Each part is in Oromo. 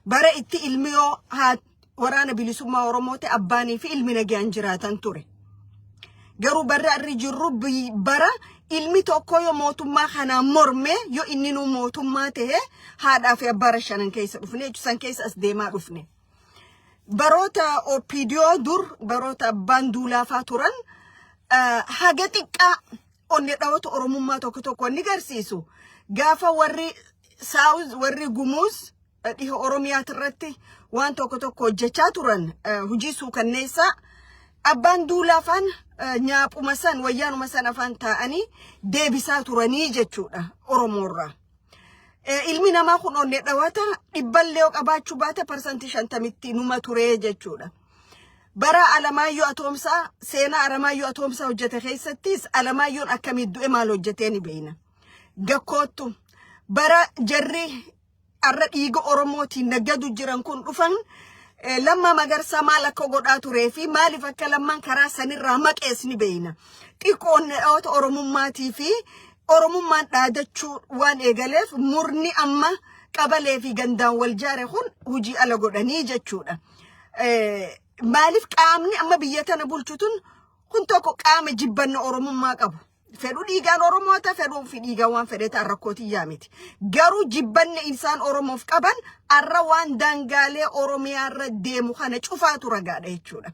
bara itti ilmiyoo haa waraana bilisummaa Oromoote abbaanii fi ilmi nagaan jiraatan ture. Garuu barra irri jirru bara ilmi tokko yoo mootummaa kana morme yoo inni nu mootummaa ta'e haadhaa fi abbaa shanan keessa dhufne jechuun keessa as deemaa dhufne. Baroota OPDO dur baroota abbaan duulaafaa turan haga xiqqaa onne dhawatu Oromummaa tokko ni garsiisu. Gaafa warri Saawuz warri Gumuuz dhiha Oromiyaa irratti waan tokko hojjechaa turan hojii suukanneessaa abbaan duulaafaan nyaapuma san wayyaanuma san afaan taa'anii deebisaa turanii jechuudha Oromoorraa. Ilmi namaa kun onne dhawata dhibballee qabaachuu baate parsantii 50 numa turee jechuudha. Bara Alamaayyoo Atoomsaa seenaa Alamaayyoo Atoomsaa hojjete keessattis Alamaayyoon akkamitti du'e maal hojjetee ni beekna. Gakkoottu bara jarri arra dhiiga Oromootiin naggadu jiran kun dhufan Lamma Magarsaa maal akka godhaa turee fi maaliif akka lammaan karaa sanirraa maqees ni beekna. Xiqqoon dhawata Oromummaatii fi Oromummaan dhaadachuu waan eegaleef murni amma qabalee fi gandaan wal jaare kun hojii ala godhanii jechuudha. Maaliif qaamni amma biyya tana bulchutun kun tokko qaama jibbanna Oromummaa qabu. Fedhu dhiigaan Oromoota fedhuu fi dhiigaan waan fedheeta rakkootii yaamiti. Garuu jibbanne insaan Oromoof qaban arra waan daangaalee Oromiyaarra deemu kana cufaatu ragaadha jechuudha.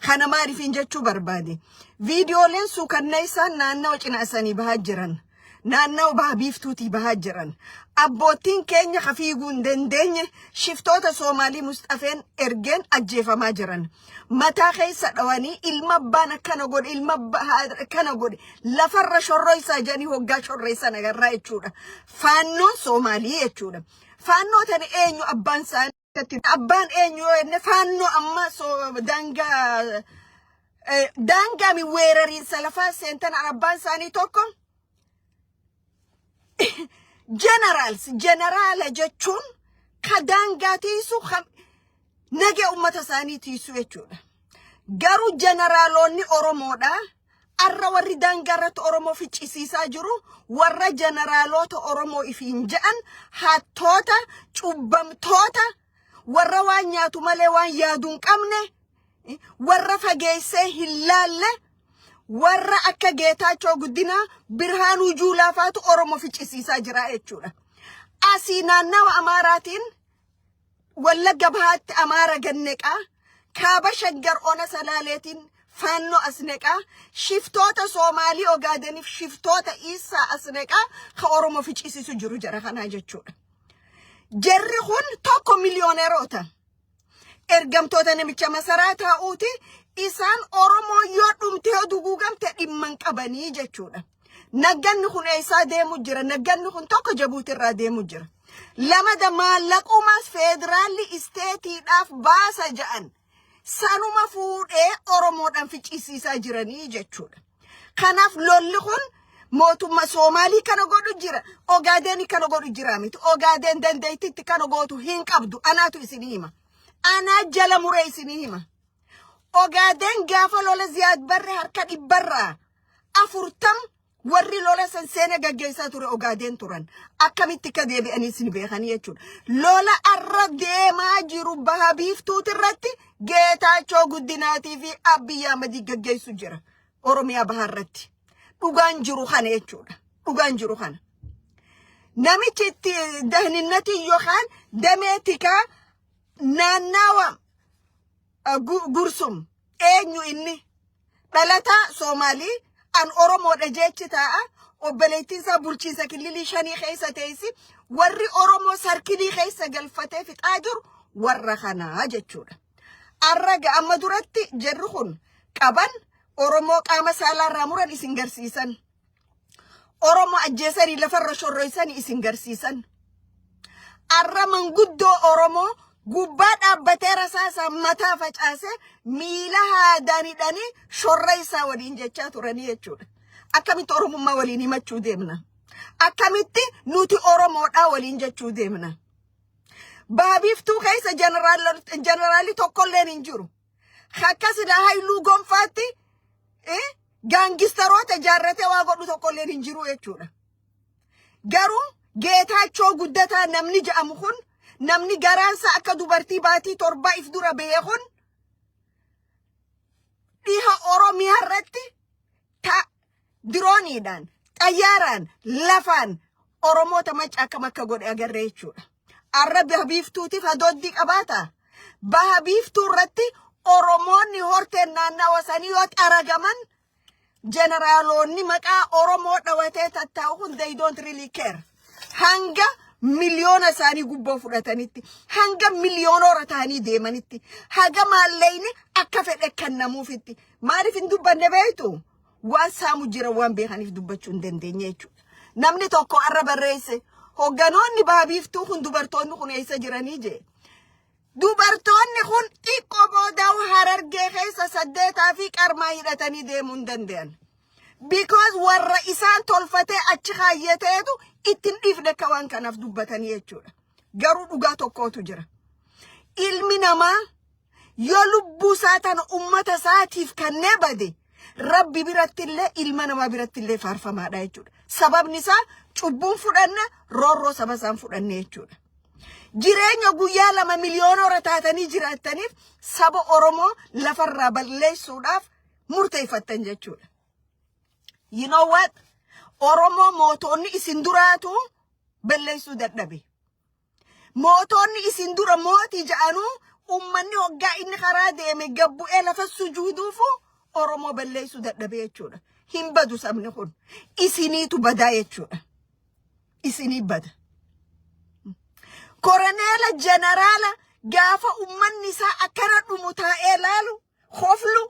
Kana maaliifin jechuu barbaade. Viidiyooleen suukanneessaa naannawa cinaasanii bahaa jiran. Naannawa baha biiftuutii bahaa jiran. Abbootiin keenya hafiiguu hin dandeenye shiftoota Soomaalii Mustafeen ergeen ajjeefamaa jiran. Mataa keessa dhawanii ilma abbaan akkana godhe ilma akkana godhe lafarra shorroysaa jedhanii hoggaa shorreessan agarraa jechuudha. Faannoon Soomaalii jechuudha. Faannoo tani eenyu abbaan isaanii abbaan eenyu yoo jenne faannoo amma daangaa mi weerariinsa lafaa seentan abbaan isaanii tokko jeneraala jechuun ka daangaa tiisu nage ummata isaanii tiisu jechuudha. Garuu jeneraalonni Oromoodha arra warri daangaa irratti Oromoo ficcisiisaa jiru warra jeneraalota Oromoo ifiin jedhan hattoota cubbamtoota warra waan nyaatu malee waan yaaduun qabne warra fageessee hin laalle warra akka Geetaachoo Guddinaa Birhaanuu Juulaafaatu Oromoo ficcisiisaa jira jechuudha. Asii naannawa Amaaraatiin Wallagga Bahaatti Amaara ganneqaa kaaba Shaggar Ona Salaaleetiin faannoo asneqaa shiftoota Soomaalii Ogaadeniif shiftoota Isaa asneqaa ka Oromoo ficcisiisu jiru jara kanaa jechuudha. Jarri kun tokko miliyooneroota. Ergamtoota namicha masaraa taa'uuti isaan Oromoo yoo dhumtee duguugamte dhimman qabanii jechuudha. Nagganni kun eessaa deemu jira. Nagganni kun tokko Jabuutirraa deemu jira. Lamada maallaqumaas federaalli isteetiidhaaf baasa ja'an. Sanuma fuudhee Oromoodhaan ficcisiisaa jiranii jechuudha. Kanaaf lolli kun mootummaa Soomaalii kana godhu jira. Ogaadeni kana godhu jira miti. Ogaaden dandeettiitti kana gootu hin qabdu. Anaatu isin hima. Anaa jala muree isin hima. Ogaaden gaafa lola Ziyaad Barre harka dhibbarraa 40 warri lola san seena gaggeessaa ture Ogaaden turan. Akkamitti ka deebi'anii isin beekanii jechuudha. Lola arra deemaa jiru baha biiftuuti irratti Geetaachoo Guddinaatii fi Abiyyi Ahmedii gaggeessu jira. Oromiyaa baharratti. Dhugaan jiru kana jechuudha. Dhugaan jiru kana. Namichi itti dahninnati yookaan damee tikaa naannawa Gursum eenyu inni dhalataa Soomaalii an Oromoodha jechi ta'a obboleettiinsaa bulchiinsa kililii 5 keessa teessi warri Oromoo sarkilii keessa galfatee fixaa jiru warra kanaa jechuudha. Arraga amma duratti jarri kun qaban Oromoo qaama saalaarraa muran isin garsiisan. Oromoo ajjeesanii lafarra shorroysanii isin garsiisan. Arra manguddoo Oromoo gubbaa dhaabbatee rasaasa mataa facaase miila haadaanidhanii shorra isaa waliin jechaa turanii jechuudha. Akkamitti Oromummaa waliin himachuu deemna? Akkamitti nuti Oromoodhaa waliin jechuu deemna? Baabiiftuu keessa jeneraalli tokkolleen hin jiru. Akka sila Haayiluu Gonfaatti gaangistaroota jaarratee waa godhu tokkolleen hin jiru jechuudha. Garuu Geetaachoo Guddataa namni jedhamu kun namni garaansa akka dubartii baatii torba if dura beekun dhiha Oromiyaa irratti ta dirooniidhaan xayyaaraan lafaan Oromoota macca akka godhe agarree jechuudha. Arra baha biiftuutiif hadooddi qabaata. Baha biiftuu irratti Oromoonni horteen naannawa sanii yoo aragaman generaalonni maqaa Oromoo dhawatee tattaa'u kun they don't really care. Hanga miliyoona isaanii gubboo fudhatanitti, hanga miliyoonora ta'anii deemanitti, haga maalleeyni akka fedhe kennamuufitti. Maaliif hin dubbanne beektu? Waan saamu jira waan beekaniif dubbachuu hin dandeenye jechuudha. Namni tokko arra barreesse hogganoonni baha biiftuu kun dubartoonni kun eessa jiranii jee. Dubartoonni kun xiqqoo boodaa'u Harargee keessa 8 fi qarmaa hidhatanii deemuu hin danda'an. Because warra isaan tolfatee achi kaayyateetu ittiin dhiifne ka waan kanaaf dubbatanii jechuudha. Garuu dhugaa tokkootu jira. Ilmi namaa yoo lubbuu isaa tana ummata isaatiif kannee bade Rabbi birattillee ilma namaa birattillee faarfamaadha jechuudha. Sababni isaa cubbuun fudhanna roorroo saba isaan fudhanne jechuudha. Jireenya guyyaa 2 miliyoonora taatanii jiraataniif saba Oromoo lafarraa balleessuudhaaf murteeffattan jechuudha. You know what? Oromoo mootonni isin duraatu balleessuu dadhabe. Mootonni isin dura mootii ja'anuu ummanni hoggaa inni karaa deeme gabbu'ee lafa sujuuduufu Oromoo balleessuu dadhabe jechuudha. Hin badu sabni kun. Isiniitu badaa jechuudha. Isinii bada. Koroneela jeneraala gaafa ummanni isaa akkana dhumu taa'ee laalu hoflu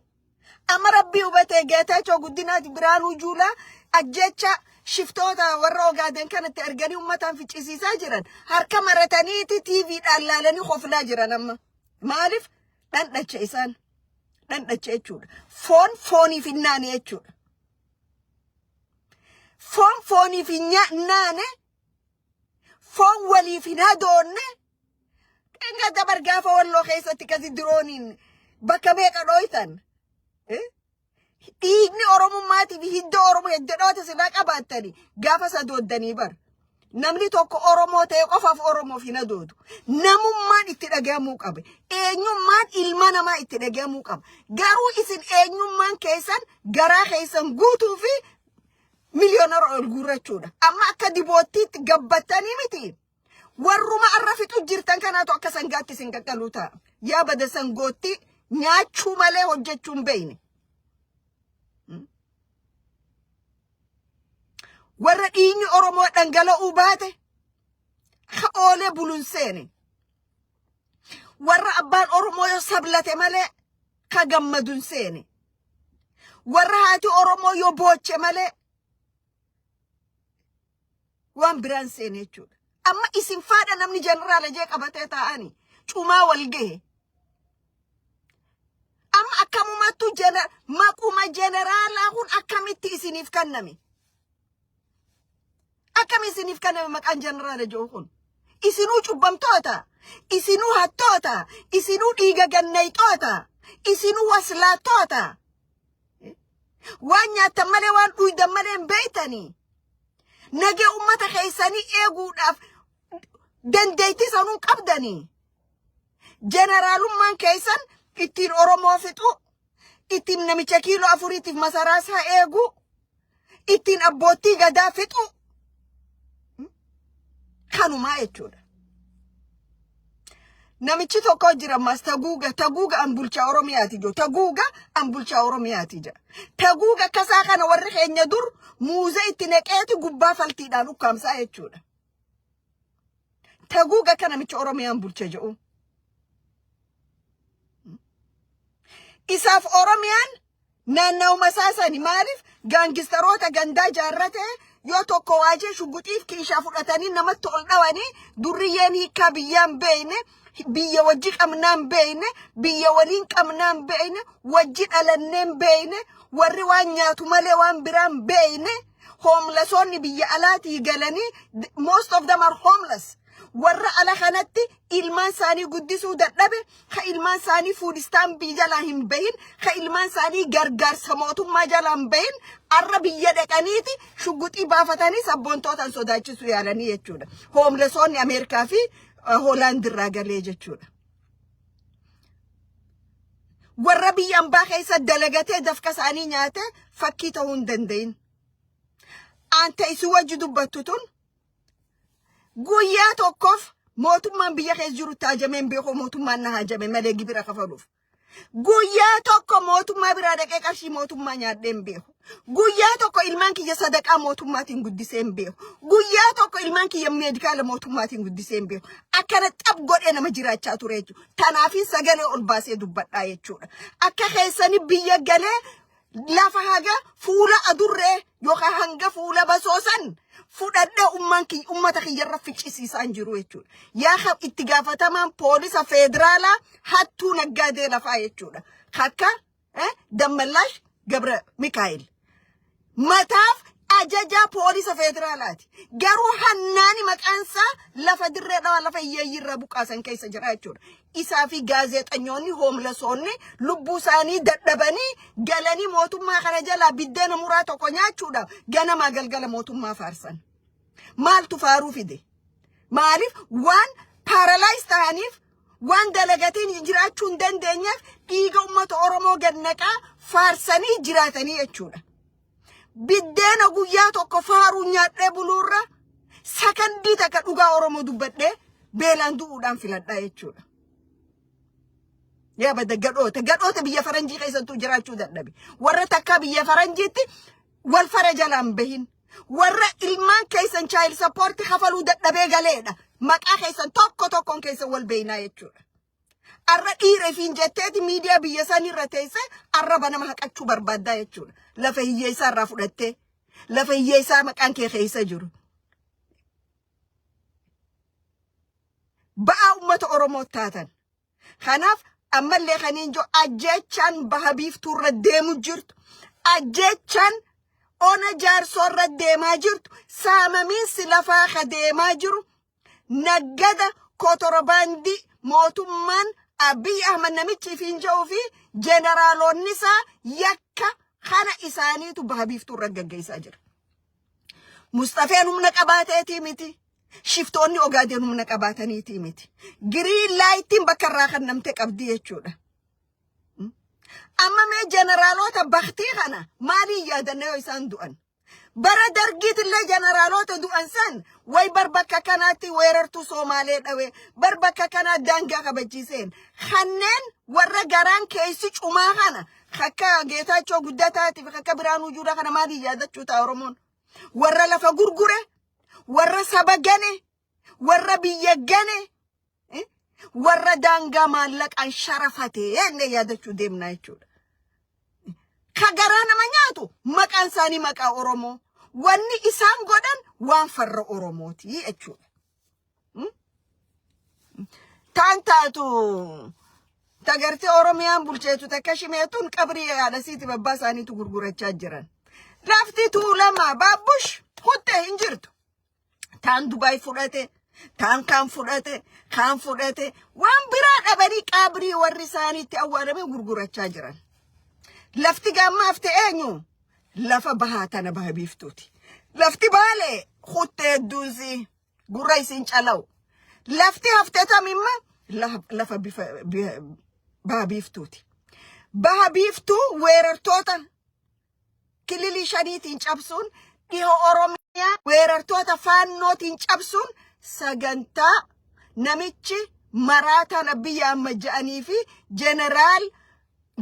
amma Rabbi hubatee Geetaachoo Guddinaati Biraanuu Juulaa ajjecha shiftoota warra Ogaaden kanatti arganii ummataan ficcisiisaa jiran harka marataniiti TVdhaan laalanii hoflaa jiran amma. Maaliif? Dhandhacha isaan. Dhandhacha jechuudha. Fooniif hin naane jechuudha. Fooniif hin naane foon waliif hin hadoonne dhangaa dabar gaafa Walloo keessatti kasi dirooniin bakka meeqa dhooytan. Dhiigni Oromummaatiif hiddoo Oromoo heddeedhoota silaa qabaattanii gaafa sadooddanii bar. Namni tokko Oromoo ta'e qofaaf Oromoof hin hadoodu. Namummaan itti dhagahamuu qaba. Eenyummaan ilma namaa itti dhagahamuu qaba. Garuu isin eenyummaan keessan garaa keessan guutuu fi miliyoonara ol guurrachuudha. Amma akka diboottiitti gabbattanii miti. Warruma arra fixu jirtan kanaatu akka sangaatti isin qaqqaluu ta'a. Yaa bada sangootti nyaachuu malee hojjechuu hin beeyne. Warra dhiigni Oromoo dhangala'uu baate ka oolee buluun seene. Warra abbaan Oromoo yoo sablate malee ka gammaduun seene. Warra haati Oromoo yoo booche malee waan biraan seene jechuudha. Amma isin faadha namni jeneraala jee qabatee taa'anii cumaa wal gahe. Amma akkamumattu maquma jeneraalaa kun akkamitti isiniif kenname? Akkam isiniif kenname maqaan jeneraala jedhu kun? Isinuu cubbamtoota, isinuu hattoota, isinuu dhiiga gannayxoota, isinuu waslaattoota. Waan nyaattan malee waan dhuydan malee hin beeytanii. Nagee ummata keessanii eeguudhaaf dandeettii sanuu qabdanii. Jeneraalummaan keessan ittiin Oromoo fixu, ittiin namicha kiiloo 4tiif masaraa isaa eegu, ittiin abboottii gadaa fixu. Kanumaa jechuudha. Namichi tokko jira mas taguuga an bulchaa Oromiyaati jo. Taguuga an bulchaa Oromiyaati ja. Taguuga kasaa kana warri keenya dur muuzee itti naqeeti gubbaa faltiidhaan ukkaamsaa jechuudha. Taguuga kana namicha Oromiyaan bulcha jedhu. Isaaf Oromiyaan naannawuma saasani maaliif gaangistaroota gandaa jaarrate yoo tokko waajee shugguxiif kiishaa fudhatanii namatti ol dhawanii durriyyeen hiikaa biyyaan beeyne biyya wajji qabnaan beeyne biyya waliin qabnaan beeyne wajji dhalanneen beeyne warri waan nyaatu malee waan biraan beeyne homelessonni biyya alaatii galanii most of them are homeless. Warra ala kanatti ilmaan isaanii guddisuu dadhabe ka ilmaan isaanii fuudhistaan biyya jalaa hin beeyin ka ilmaan isaanii gargaarsa mootummaa jalaa hin beeyin arra biyya dhaqaniiti shugguxii baafatanii sabboontootaan sodaachisuu yaalanii jechuudha. Homelessonni Ameerikaa fi Holland irraa galee jechuudha. Warra biyya ambaa keessa dalagatee dafqa isaanii nyaate fakkii ta'uu hin danda'in. Anta isi wajji dubbattu tun guyyaa tokkoof mootummaan biyya keessa jiru taajameen beekoo mootummaan na haajame malee gibira kafaluuf. Guyyaa tokko mootummaa biraa dhaqee qarshii mootummaa nyaadheen beeku. Guyyaa tokko ilmaan kiyya sadaqaa mootummaatiin guddiseen beeku. Guyyaa tokko ilmaan kiyya meedikaala mootummaatiin guddiseen beeku. Akkana xab godhee nama jiraachaa ture jechuudha. Tanaafin sagalee ol baasee dubbadhaa jechuudha. Akka keessani biyya galee lafa haga fuula adurree yookaan hanga fuula basoosan fudhadhee ummata kiyyarra ficcisiisaan jiru jechuudha. Yaa itti gaafatamaan poolisa federaalaa hattuu naggaadee lafaa jechuudha. Akka Dammallaash Gabra Mikaa'el. Mataaf ajaja poolisa federaalaati. Garuu hannaani maqaansaa lafa dirreedhaa lafa hiyyeeyyirra buqaasan keessa jira jechuudha. Isaa fi gaazexanyoonni hoomlesoonni lubbuu isaanii dadhabanii galanii mootummaa kana jalaa biddeena muraa tokko nyaachuudhaaf ganamaa galgala mootummaa faarsan. Maaltu faaruu fide? Maaliif waan paralyzed ta'aniif waan dalagatiin jiraachuu hin dandeenyeef dhiiga uummata Oromoo gannaqaa faarsanii jiraatanii jechuudha. Biddeena guyyaa tokko faaruu nyaadhee buluurra sakandii takka dhugaa Oromoo dubbadhee beelaan du'uudhaan filadhaa jechuudha. Yaa badda gadhoota biyya faranjii keessattuu jiraachuu dadhabe. Warra takka biyya faranjiitti wal fara jalaan bahin. Warra ilmaan keessan child support kafaluu dadhabee galeedha. Maqaa keessan tokkoon keessan wal beeynaa jechuudha. Arra dhiiree fi jetteeti miidiyaa biyya isaanii irra teesse arraba nama haqachuu barbaaddaa jechuudha. Lafa hiyyeessaa irraa fudhattee lafa hiyyeessaa maqaan kee keessa jiru. Ba'aa uummata Oromoo taatan. Kanaaf ammallee kaniin jo ajjechaan baha biiftuu irra deemu jirtu. Ajjechaan ona jaarsoo irra deemaa jirtu. Saamamiinsi lafaa ka deemaa jiru. Naggada kotorobandii mootummaan Abiy Ahmed namichi finja'uu fi jeneraalonni isaa yakka kana isaaniitu baha biiftuu irra gaggeessaa jira. Mustafeen humna qabaateetii miti. Shiftoonni Ogaadeen humna qabaataniitii miti. Green lightiin bakka irraa kan namtee qabdi jechuudha. Amma mee jeneraalota baktii kana maaliin yaadanne yoo isaan du'an? Bara dargiitillee jeneraalota du'an san way barbakka kanaatti weerartuu Somaalee dhawe barbakka kanaa daangaa kabachiiseen kanneen warra garaan keessi cumaa kana akka Geetaachoo Guddataatiif akka Biraanuu Juulaa kana maaliin yaadachuu ta'a Oromoon? Warra lafa gurgure, warra saba gane, warra biyya gane, warra daangaa maallaqaan sharafate enne yaadachuu deemna jechuudha. Kagaraa nama nyaatu maqaan isaanii maqaa Oromoo. Wanni isaan godhan waan farra Oromooti jechuudha. Taan taatu tagartee Oromiyaan bulcheetu takka shimeetuun qabrii haadhasiiti babbaa isaaniitu gurgurachaa jiran. Lafti tuulama baabbush huttee hin jirtu. Taan Dubaay fudhate, taan kaan fudhate, waan biraa dhabanii qabrii warri isaaniitti awwaalame gurgurachaa jiran. Lafti gammaaf ta'e eenyu? Lafa bahaa tana baha biiftuuti. Lafti Baalee huttee duuzi gurra isin calaw. Lafti hafteetam imma lafa baha biiftuuti. Baha biiftuu weerartoota kililii shaniitiin cabsuun dhihoo Oromiyaa weerartoota faannootiin cabsuun sagantaa namichi maraataan biyya amma ja'anii fi jeneraal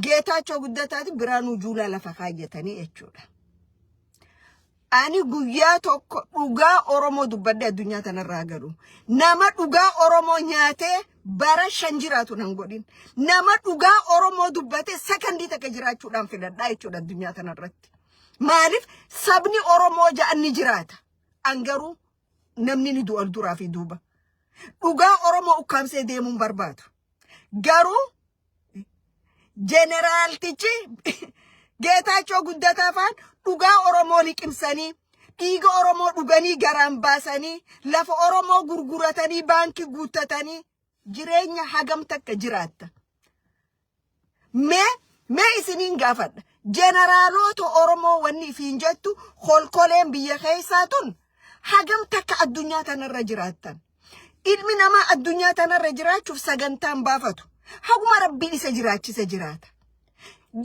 Geetaachoo Guddataati Biraanuu Juulaa lafa kaayyatanii jechuudha. Ani guyyaa tokko dhugaa Oromoo dubbadde addunyaa tanarraa galu. Nama dhugaa Oromoo nyaatee bara shan jiraatu nan godhin. Nama dhugaa Oromoo dubbate sakandii takka jiraachuudhaan filadhaa jechuudha addunyaa tanarratti. Maaliif sabni Oromoo ja'an ni jiraata. Angaruu namni ni du'al duraa fi duuba. Dhugaa Oromoo ukkaamsee deemuun barbaadu. Garuu Generaaltichi Geetaachoo Guddataa faan dhugaa Oromoo liqimsanii dhiiga Oromoo dhuganii garaan baasanii lafa Oromoo gurguratanii baankii guuttatanii jireenya hagam takka jiraatta. Mee isiniin gaafadha. Jeneraalota Oromoo wanni ifiin jettu holkoleen biyya keessaa tun hagam takka addunyaa tanarra jiraattan. ilmi namaa addunyaa tanarra jiraachuuf sagantaan baafatu. Haguma rabbiin isa jiraachisa jiraata.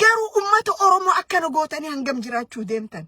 Garuu ummata Oromoo akkana gootanii hangam jiraachuu deemtan.